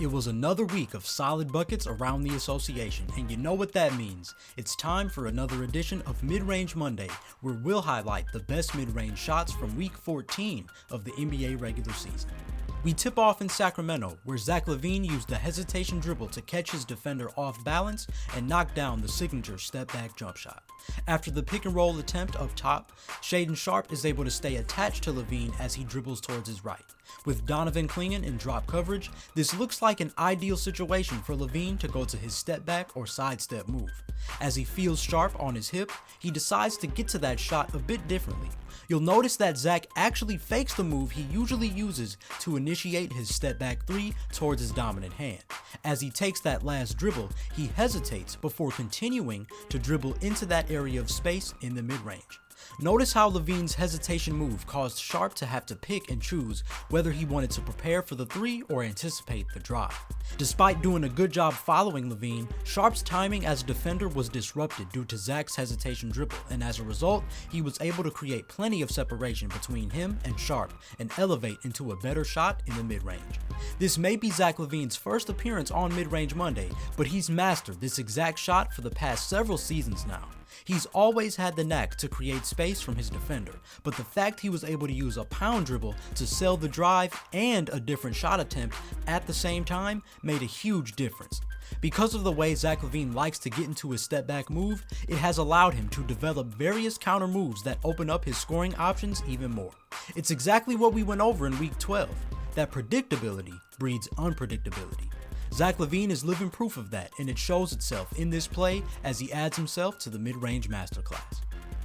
It was another week of solid buckets around the association, and you know what that means. It's time for another edition of Mid-Range Monday, where we'll highlight the best mid-range shots from week 14 of the NBA regular season. We tip off in Sacramento, where Zach LaVine used the hesitation dribble to catch his defender off balance and knock down the signature step-back jump shot. After the pick-and-roll attempt up top, Shaedon Sharpe is able to stay attached to LaVine as he dribbles towards his right. With Donovan clinging in drop coverage, this looks like an ideal situation for LaVine to go to his step-back or sidestep move. As he feels Sharpe on his hip, he decides to get to that shot a bit differently. You'll notice that Zach actually fakes the move he usually uses to initiate his step-back three towards his dominant hand. As he takes that last dribble, he hesitates before continuing to dribble into that area of space in the mid-range. Notice how LaVine's hesitation move caused Sharpe to have to pick and choose whether he wanted to prepare for the three or anticipate the drive. Despite doing a good job following LaVine, Sharpe's timing as a defender was disrupted due to Zach's hesitation dribble, and as a result, he was able to create plenty of separation between him and Sharpe and elevate into a better shot in the mid-range. This may be Zach LaVine's first appearance on Mid-Range Monday, but he's mastered this exact shot for the past several seasons now. He's always had the knack to create space from his defender, but the fact he was able to use a pound dribble to sell the drive and a different shot attempt at the same time made a huge difference. Because of the way Zach LaVine likes to get into his step back move, it has allowed him to develop various counter moves that open up his scoring options even more. It's exactly what we went over in week 12, that predictability breeds unpredictability. Zach LaVine is living proof of that, and it shows itself in this play as he adds himself to the mid-range masterclass.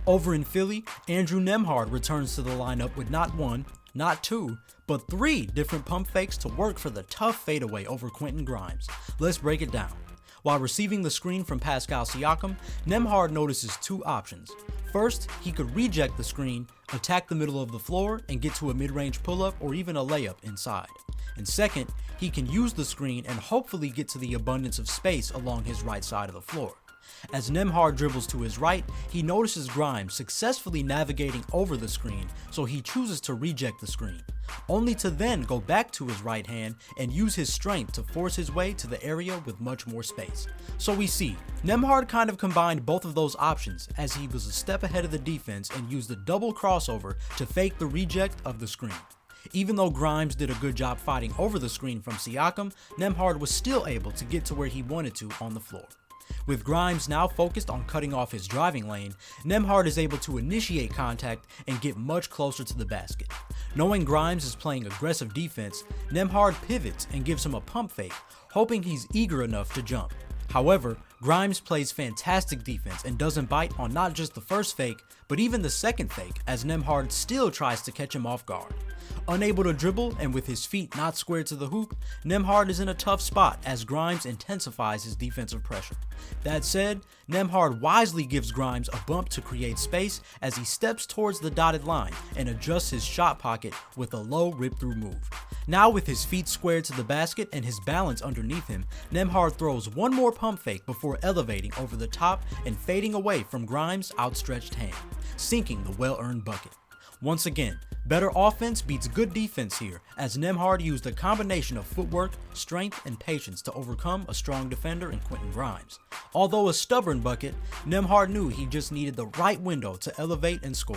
Over in Philly, Andrew Nembhard returns to the lineup with not one, not two, but three different pump fakes to work for the tough fadeaway over Quentin Grimes. Let's break it down. While receiving the screen from Pascal Siakam, Nembhard notices two options. First, he could reject the screen, attack the middle of the floor, and get to a mid-range pull-up or even a layup inside. And second, he can use the screen and hopefully get to the abundance of space along his right side of the floor. As Nembhard dribbles to his right, he notices Grimes successfully navigating over the screen, so he chooses to reject the screen, only to then go back to his right hand and use his strength to force his way to the area with much more space. So we see, Nembhard kind of combined both of those options as he was a step ahead of the defense and used the double crossover to fake the reject of the screen. Even though Grimes did a good job fighting over the screen from Siakam, Nembhard was still able to get to where he wanted to on the floor. With Grimes now focused on cutting off his driving lane, Nembhard is able to initiate contact and get much closer to the basket. Knowing Grimes is playing aggressive defense, Nembhard pivots and gives him a pump fake, hoping he's eager enough to jump. However, Grimes plays fantastic defense and doesn't bite on not just the first fake, but even the second fake, as Nembhard still tries to catch him off guard. Unable to dribble and with his feet not squared to the hoop, Nembhard is in a tough spot as Grimes intensifies his defensive pressure. That said, Nembhard wisely gives Grimes a bump to create space as he steps towards the dotted line and adjusts his shot pocket with a low rip-through move. Now with his feet squared to the basket and his balance underneath him, Nembhard throws one more pump fake before elevating over the top and fading away from Grimes' outstretched hand, sinking the well-earned bucket. Once again, better offense beats good defense here, as Nembhard used a combination of footwork, strength, and patience to overcome a strong defender in Quentin Grimes. Although a stubborn bucket, Nembhard knew he just needed the right window to elevate and score.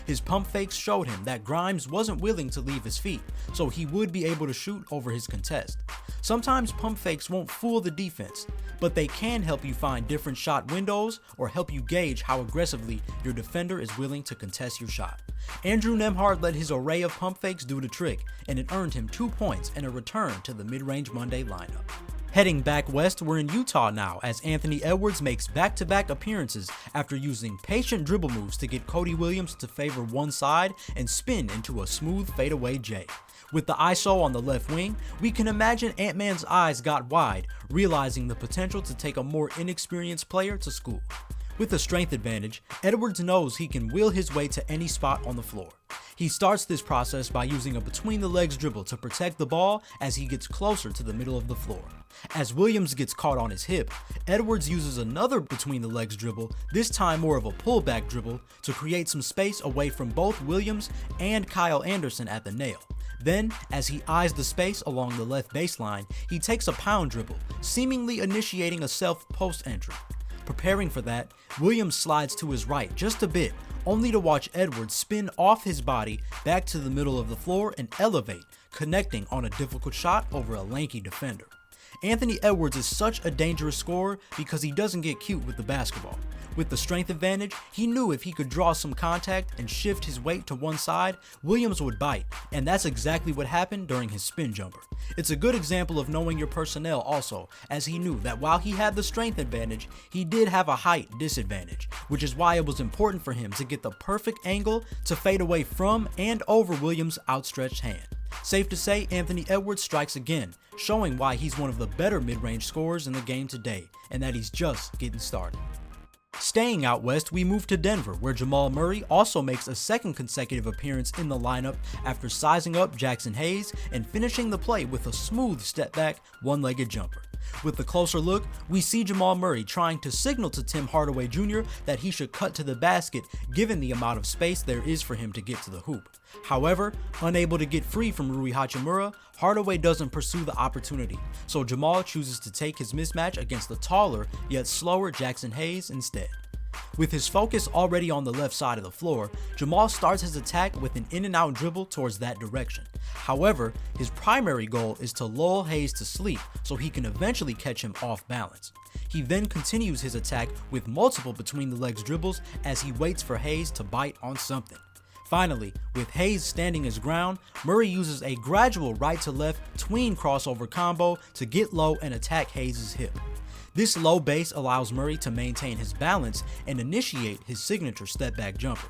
His pump fakes showed him that Grimes wasn't willing to leave his feet, so he would be able to shoot over his contest. Sometimes pump fakes won't fool the defense, but they can help you find different shot windows or help you gauge how aggressively your defender is willing to contest your shot. Andrew Nembhard let his array of pump fakes do the trick, and it earned him 2 points and a return to the Mid-Range Monday lineup. Heading back west, we're in Utah now as Anthony Edwards makes back-to-back appearances after using patient dribble moves to get Cody Williams to favor one side and spin into a smooth fadeaway J. With the ISO on the left wing, we can imagine Ant-Man's eyes got wide, realizing the potential to take a more inexperienced player to school. With a strength advantage, Edwards knows he can wheel his way to any spot on the floor. He starts this process by using a between-the-legs dribble to protect the ball as he gets closer to the middle of the floor. As Williams gets caught on his hip, Edwards uses another between-the-legs dribble, this time more of a pullback dribble, to create some space away from both Williams and Kyle Anderson at the nail. Then, as he eyes the space along the left baseline, he takes a pound dribble, seemingly initiating a self-post entry. Preparing for that, Williams slides to his right just a bit, only to watch Edwards spin off his body back to the middle of the floor and elevate, connecting on a difficult shot over a lanky defender. Anthony Edwards is such a dangerous scorer because he doesn't get cute with the basketball. With the strength advantage, he knew if he could draw some contact and shift his weight to one side, Williams would bite, and that's exactly what happened during his spin jumper. It's a good example of knowing your personnel also, as he knew that while he had the strength advantage, he did have a height disadvantage, which is why it was important for him to get the perfect angle to fade away from and over Williams' outstretched hand. Safe to say, Anthony Edwards strikes again, showing why he's one of the better mid-range scorers in the game today, and that he's just getting started. Staying out west, we move to Denver, where Jamal Murray also makes a second consecutive appearance in the lineup after sizing up Jackson Hayes and finishing the play with a smooth step-back, one-legged jumper. With a closer look, we see Jamal Murray trying to signal to Tim Hardaway Jr. that he should cut to the basket given the amount of space there is for him to get to the hoop. However, unable to get free from Rui Hachimura, Hardaway doesn't pursue the opportunity, so Jamal chooses to take his mismatch against the taller yet slower Jackson Hayes instead. With his focus already on the left side of the floor, Jamal starts his attack with an in-and-out dribble towards that direction. However, his primary goal is to lull Hayes to sleep so he can eventually catch him off balance. He then continues his attack with multiple between-the-legs dribbles as he waits for Hayes to bite on something. Finally, with Hayes standing his ground, Murray uses a gradual right-to-left tween crossover combo to get low and attack Hayes' hip. This low base allows Murray to maintain his balance and initiate his signature step-back jumper.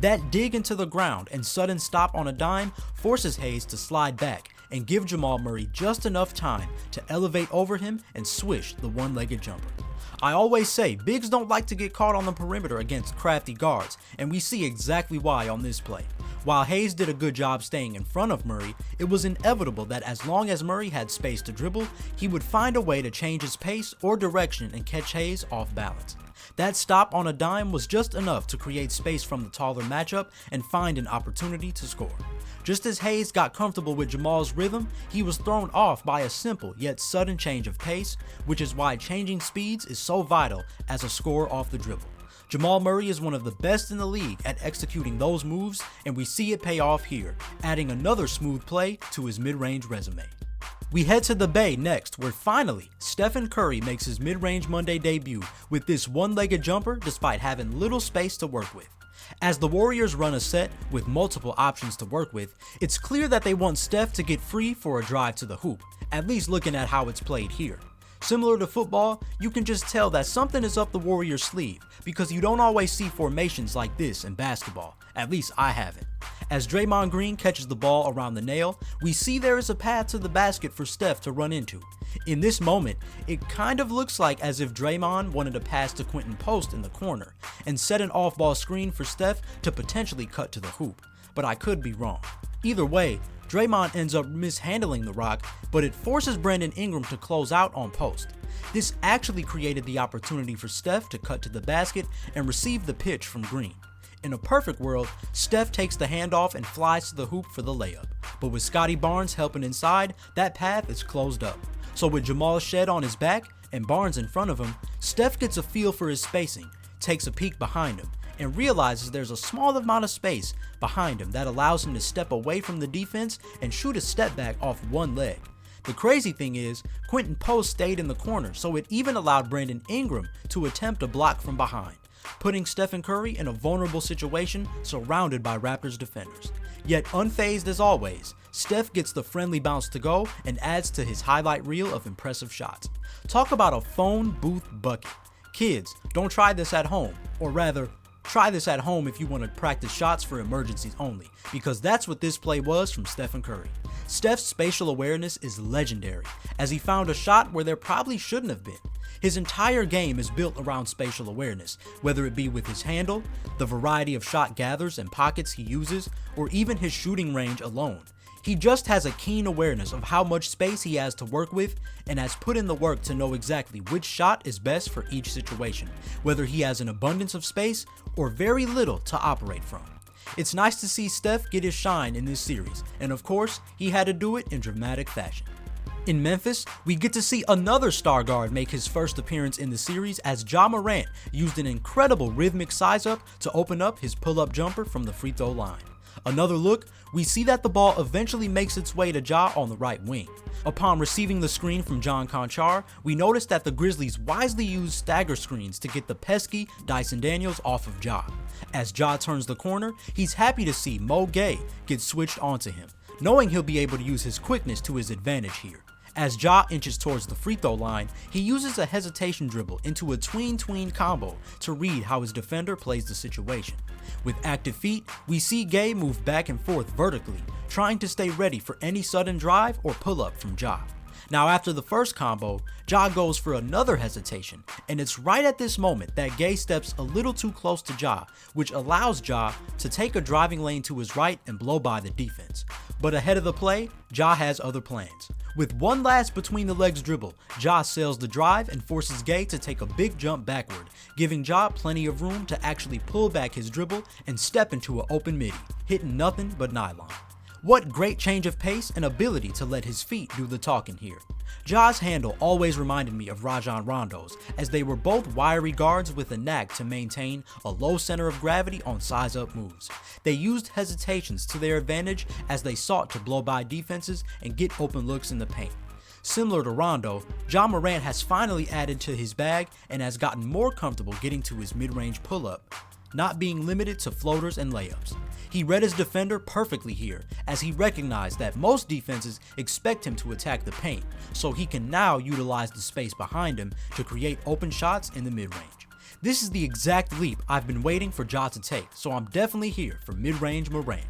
That dig into the ground and sudden stop on a dime forces Hayes to slide back and give Jamal Murray just enough time to elevate over him and swish the one-legged jumper. I always say bigs don't like to get caught on the perimeter against crafty guards, and we see exactly why on this play. While Hayes did a good job staying in front of Murray, it was inevitable that as long as Murray had space to dribble, he would find a way to change his pace or direction and catch Hayes off balance. That stop on a dime was just enough to create space from the taller matchup and find an opportunity to score. Just as Hayes got comfortable with Jamal's rhythm, he was thrown off by a simple yet sudden change of pace, which is why changing speeds is so vital as a scorer off the dribble. Jamal Murray is one of the best in the league at executing those moves, and we see it pay off here, adding another smooth play to his mid-range resume. We head to the Bay next, where finally, Stephen Curry makes his mid-range Monday debut with this one-legged jumper despite having little space to work with. As the Warriors run a set with multiple options to work with, it's clear that they want Steph to get free for a drive to the hoop, at least looking at how it's played here. Similar to football, you can just tell that something is up the Warriors' sleeve because you don't always see formations like this in basketball, at least I haven't. As Draymond Green catches the ball around the nail, we see there is a path to the basket for Steph to run into. In this moment, it kind of looks like as if Draymond wanted to pass to Quentin Post in the corner and set an off-ball screen for Steph to potentially cut to the hoop, but I could be wrong. Either way, Draymond ends up mishandling the rock, but it forces Brandon Ingram to close out on Post. This actually created the opportunity for Steph to cut to the basket and receive the pitch from Green. In a perfect world, Steph takes the handoff and flies to the hoop for the layup, but with Scotty Barnes helping inside, that path is closed up. So with Jamal Shed on his back and Barnes in front of him, Steph gets a feel for his spacing, takes a peek behind him, and realizes there's a small amount of space behind him that allows him to step away from the defense and shoot a step back off one leg. The crazy thing is, Quentin Post stayed in the corner, so it even allowed Brandon Ingram to attempt a block from behind, putting Stephen Curry in a vulnerable situation surrounded by Raptors defenders. Yet unfazed as always, Steph gets the friendly bounce to go and adds to his highlight reel of impressive shots. Talk about a phone booth bucket. Kids, don't try this at home, or rather, try this at home if you want to practice shots for emergencies only, because that's what this play was from Stephen Curry. Steph's spatial awareness is legendary, as he found a shot where there probably shouldn't have been. His entire game is built around spatial awareness, whether it be with his handle, the variety of shot gathers and pockets he uses, or even his shooting range alone. He just has a keen awareness of how much space he has to work with and has put in the work to know exactly which shot is best for each situation, whether he has an abundance of space or very little to operate from. It's nice to see Steph get his shine in this series, and of course, he had to do it in dramatic fashion. In Memphis, we get to see another star guard make his first appearance in the series as Jamal Murray used an incredible rhythmic size-up to open up his pull-up jumper from the free throw line. Another look, we see that the ball eventually makes its way to Ja on the right wing. Upon receiving the screen from John Conchar, we notice that the Grizzlies wisely use stagger screens to get the pesky Dyson Daniels off of Ja. As Ja turns the corner, he's happy to see Mo Gay get switched onto him, knowing he'll be able to use his quickness to his advantage here. As Ja inches towards the free throw line, he uses a hesitation dribble into a tween-tween combo to read how his defender plays the situation. With active feet, we see Gay move back and forth vertically, trying to stay ready for any sudden drive or pull-up from Ja. Now after the first combo, Ja goes for another hesitation, and it's right at this moment that Gay steps a little too close to Ja, which allows Ja to take a driving lane to his right and blow by the defense. But ahead of the play, Ja has other plans. With one last between the legs dribble, Ja sails the drive and forces Gay to take a big jump backward, giving Ja plenty of room to actually pull back his dribble and step into an open midi, hitting nothing but nylon. What great change of pace and ability to let his feet do the talking here. Ja's handle always reminded me of Rajon Rondo's, as they were both wiry guards with a knack to maintain a low center of gravity on size-up moves. They used hesitations to their advantage as they sought to blow by defenses and get open looks in the paint. Similar to Rondo, Ja Morant has finally added to his bag and has gotten more comfortable getting to his mid-range pull-up, not being limited to floaters and layups. He read his defender perfectly here, as he recognized that most defenses expect him to attack the paint, so he can now utilize the space behind him to create open shots in the mid-range. This is the exact leap I've been waiting for Ja to take, so I'm definitely here for mid-range Morant.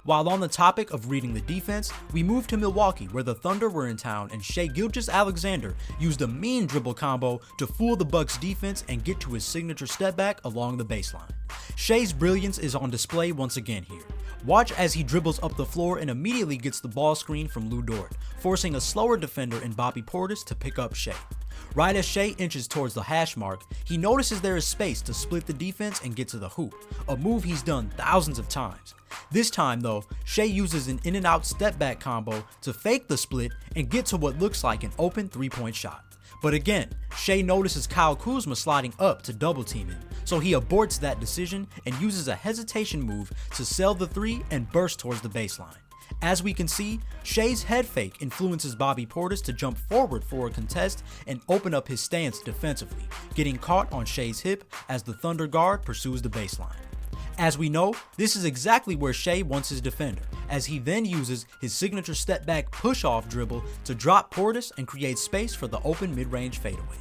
While on the topic of reading the defense, we move to Milwaukee where the Thunder were in town and Shai Gilgeous-Alexander used a mean dribble combo to fool the Bucks defense and get to his signature step back along the baseline. Shai's brilliance is on display once again here. Watch as he dribbles up the floor and immediately gets the ball screen from Lu Dort, forcing a slower defender in Bobby Portis to pick up Shai. Right as Shai inches towards the hash mark, he notices there is space to split the defense and get to the hoop, a move he's done thousands of times. This time though, Shai uses an in and out step back combo to fake the split and get to what looks like an open 3-point shot. But again, Shai notices Kyle Kuzma sliding up to double team him, so he aborts that decision and uses a hesitation move to sell the 3 and burst towards the baseline. As we can see, Shai's head fake influences Bobby Portis to jump forward for a contest and open up his stance defensively, getting caught on Shai's hip as the Thunder guard pursues the baseline. As we know, this is exactly where Shai wants his defender, as he then uses his signature step back push-off dribble to drop Portis and create space for the open mid-range fadeaway.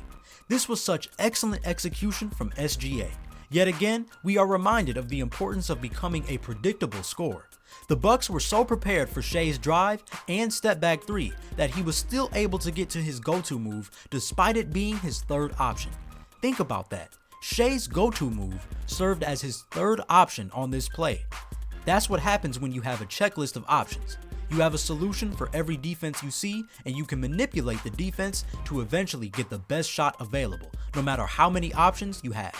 This was such excellent execution from SGA. Yet again, we are reminded of the importance of becoming a predictable scorer. The Bucks were so prepared for Shai's drive and step back 3 that he was still able to get to his go-to move despite it being his third option. Think about that. Shai's go-to move served as his third option on this play. That's what happens when you have a checklist of options. You have a solution for every defense you see, and you can manipulate the defense to eventually get the best shot available, no matter how many options you have.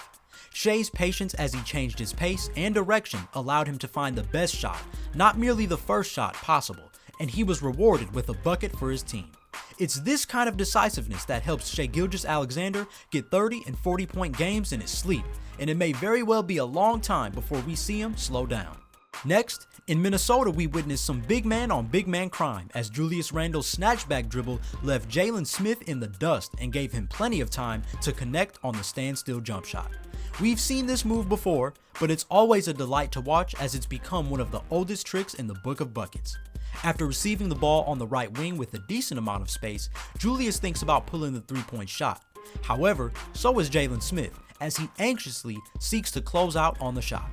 Shai's patience as he changed his pace and direction allowed him to find the best shot, not merely the first shot possible, and he was rewarded with a bucket for his team. It's this kind of decisiveness that helps Shai Gilgeous-Alexander get 30 and 40-point games in his sleep, and it may very well be a long time before we see him slow down. Next, in Minnesota, we witnessed some big man on big man crime as Julius Randle's snatchback dribble left Jalen Smith in the dust and gave him plenty of time to connect on the standstill jump shot. We've seen this move before, but it's always a delight to watch as it's become one of the oldest tricks in the book of buckets. After receiving the ball on the right wing with a decent amount of space, Julius thinks about pulling the 3-point shot. However, so is Jalen Smith, as he anxiously seeks to close out on the shot.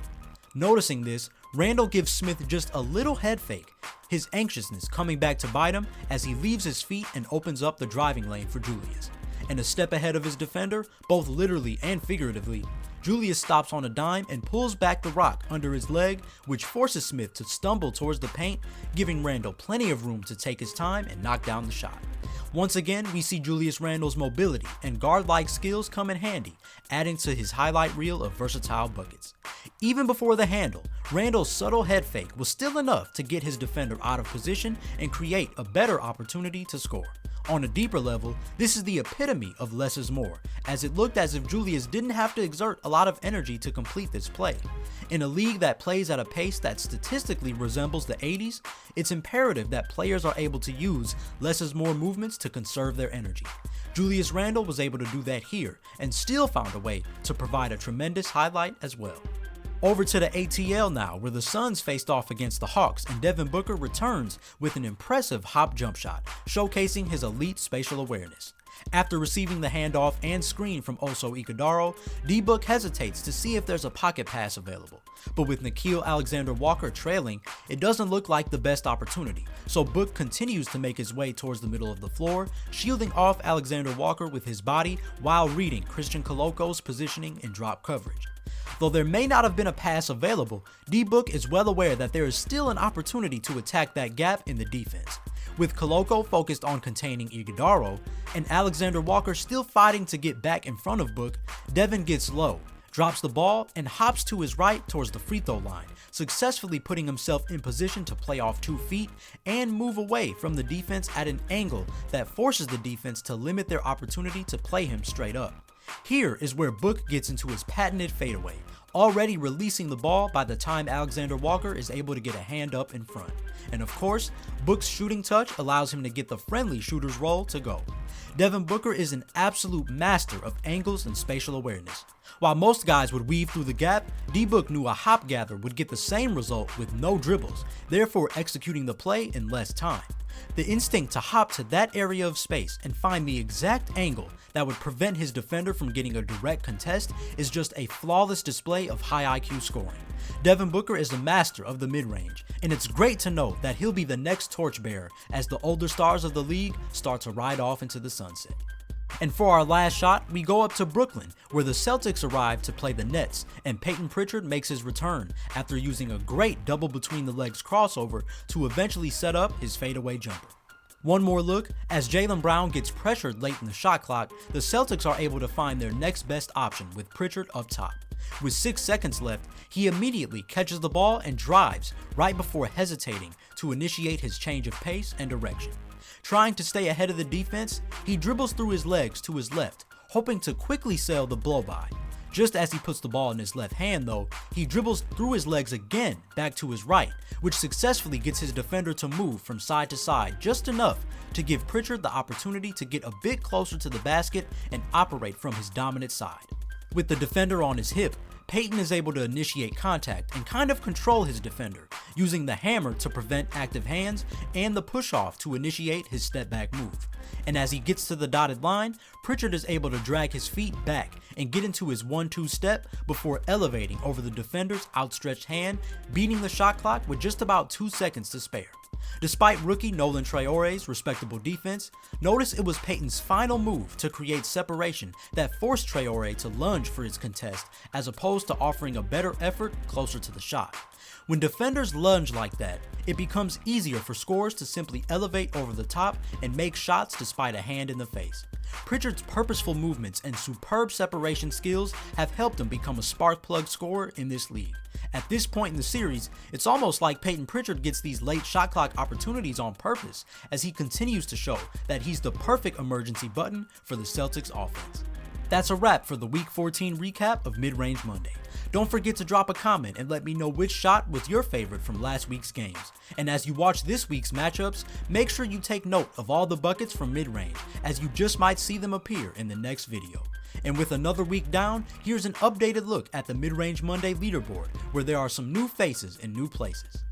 Noticing this, Randle gives Smith just a little head fake, his anxiousness coming back to bite him as he leaves his feet and opens up the driving lane for Julius. And a step ahead of his defender, both literally and figuratively, Julius stops on a dime and pulls back the rock under his leg, which forces Smith to stumble towards the paint, giving Randle plenty of room to take his time and knock down the shot. Once again, we see Julius Randle's mobility and guard-like skills come in handy, adding to his highlight reel of versatile buckets. Even before the handle, Randle's subtle head fake was still enough to get his defender out of position and create a better opportunity to score. On a deeper level, this is the epitome of less is more, as it looked as if Julius didn't have to exert a lot of energy to complete this play. In a league that plays at a pace that statistically resembles the 80s, it's imperative that players are able to use less is more movements to conserve their energy. Julius Randle was able to do that here, and still found a way to provide a tremendous highlight as well. Over to the ATL now, where the Suns faced off against the Hawks, and Devin Booker returns with an impressive hop jump shot, showcasing his elite spatial awareness. After receiving the handoff and screen from Oso Ighodaro, DBook hesitates to see if there's a pocket pass available. But with Nickeil Alexander-Walker trailing, it doesn't look like the best opportunity, so Book continues to make his way towards the middle of the floor, shielding off Alexander-Walker with his body while reading Christian Coloco's positioning and drop coverage. Though there may not have been a pass available, DBook is well aware that there is still an opportunity to attack that gap in the defense. With Coloco focused on containing Ighodaro, and Alexander Walker still fighting to get back in front of Book, Devin gets low, drops the ball, and hops to his right towards the free throw line, successfully putting himself in position to play off 2 feet and move away from the defense at an angle that forces the defense to limit their opportunity to play him straight up. Here is where Book gets into his patented fadeaway, already releasing the ball by the time Alexander Walker is able to get a hand up in front. And of course, Book's shooting touch allows him to get the friendly shooter's roll to go. Devin Booker is an absolute master of angles and spatial awareness. While most guys would weave through the gap, DBook knew a hop gather would get the same result with no dribbles, therefore executing the play in less time. The instinct to hop to that area of space and find the exact angle that would prevent his defender from getting a direct contest is just a flawless display of high IQ scoring. Devin Booker is a master of the mid-range, and it's great to know that he'll be the next torchbearer as the older stars of the league start to ride off into the sunset. And for our last shot, we go up to Brooklyn, where the Celtics arrive to play the Nets, and Payton Pritchard makes his return after using a great double between the legs crossover to eventually set up his fadeaway jumper. One more look, as Jaylen Brown gets pressured late in the shot clock, the Celtics are able to find their next best option with Pritchard up top. With 6 seconds left, he immediately catches the ball and drives right before hesitating to initiate his change of pace and direction. Trying to stay ahead of the defense, he dribbles through his legs to his left, hoping to quickly sail the blow-by. Just as he puts the ball in his left hand though, he dribbles through his legs again back to his right, which successfully gets his defender to move from side to side just enough to give Pritchard the opportunity to get a bit closer to the basket and operate from his dominant side. With the defender on his hip, Payton is able to initiate contact and kind of control his defender, using the hammer to prevent active hands and the push-off to initiate his step-back move. And as he gets to the dotted line, Pritchard is able to drag his feet back and get into his 1-2 step before elevating over the defender's outstretched hand, beating the shot clock with just about 2 seconds to spare. Despite rookie Nolan Traore's respectable defense, notice it was Payton's final move to create separation that forced Traore to lunge for his contest as opposed to offering a better effort closer to the shot. When defenders lunge like that, it becomes easier for scorers to simply elevate over the top and make shots despite a hand in the face. Pritchard's purposeful movements and superb separation skills have helped him become a spark plug scorer in this league. At this point in the series, it's almost like Payton Pritchard gets these late shot clock opportunities on purpose as he continues to show that he's the perfect emergency button for the Celtics offense. That's a wrap for the Week 14 recap of Mid-Range Monday. Don't forget to drop a comment and let me know which shot was your favorite from last week's games. And as you watch this week's matchups, make sure you take note of all the buckets from mid-range, as you just might see them appear in the next video. And with another week down, here's an updated look at the Mid-Range Monday leaderboard, where there are some new faces in new places.